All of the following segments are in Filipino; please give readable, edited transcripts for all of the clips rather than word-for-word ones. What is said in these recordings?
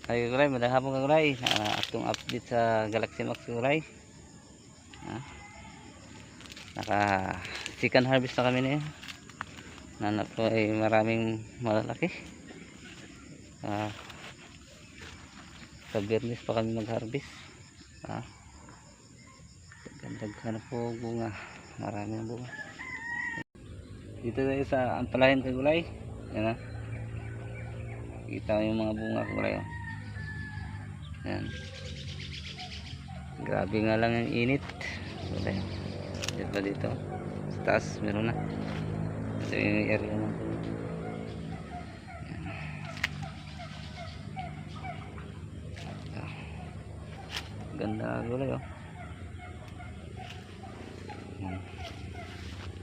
Ay Kuray, magandang hapon ka Kuray. Atong update sa Galaxy Max Kuray. Naka second harvest na kami na yun. Nanap ko ay maraming malalaki. Sa Biyernes pa kami mag-harvest. Ganda po bunga. Marami na bunga. Dito tayo sa Ampalayan ka Kuray. Yan na. Kita yung mga bunga Kuray. Yan. Grabe nga lang yung init. Dito sa taas meron na. Ito yung area natin. Ganda gulay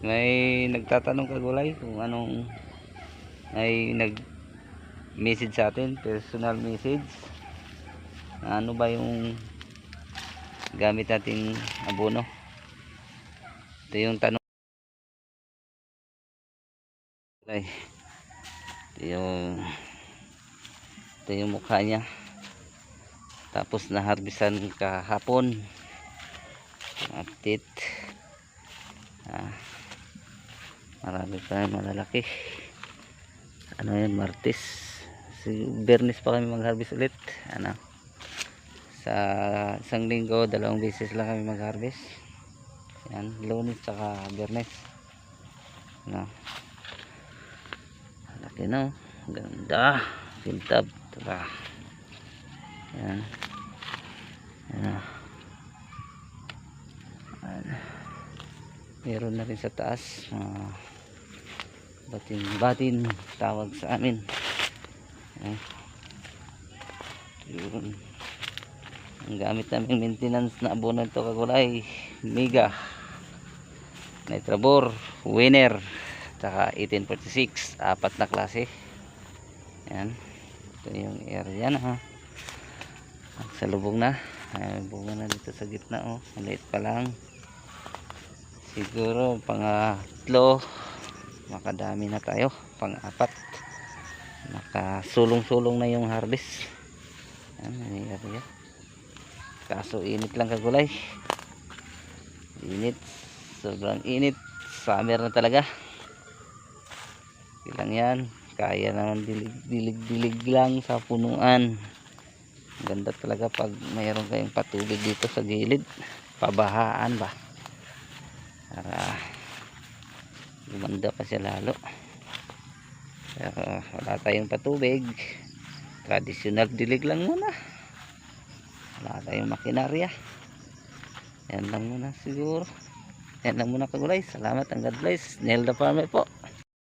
May nagtatanong ka gulay kung anong ay nag-message sa atin, personal message. Ano ba yung gamit nating abono? Ito yung tanong. Ito yung mukha niya. Tapos naharbisan kahapon. Update. Marami pa malalaki. Ano yan, Martes. Biyernes pa kami mag-harvest ulit. Sa isang linggo, 2 beses lang kami mag-harvest. Yan, Lunes tsaka Biyernes. Laki na. Ganda. Filtab. Tara. Yan. Meron na rin sa taas. Batin tawag sa amin. Yun. Ang gamit namin maintenance na abono ito kagulay, Mega, Nitrabor, Winner, saka 1846, 4 na klase. Yan. Ito yung area na salubong na. Bunga na dito sa gitna maliit pa lang. Siguro pangatlo makadami na tayo. Pang-4 nakasulong-sulong na yung harvest. Yan, area. Kaso init lang kagulay. Init, sobrang init. Summer na talaga. Ilang yan, kaya naman dilig lang sa punuan. Ganda talaga pag mayroon kayong patubig dito sa gilid. Pabahaan ba para gumanda pa siya lalo. Pero wala tayong patubig, traditional dilig lang muna. Wala tayong makinarya. Yan lang muna siguro. Yan lang muna kagulay. Salamat, ang God bless. Nel the Farmer po.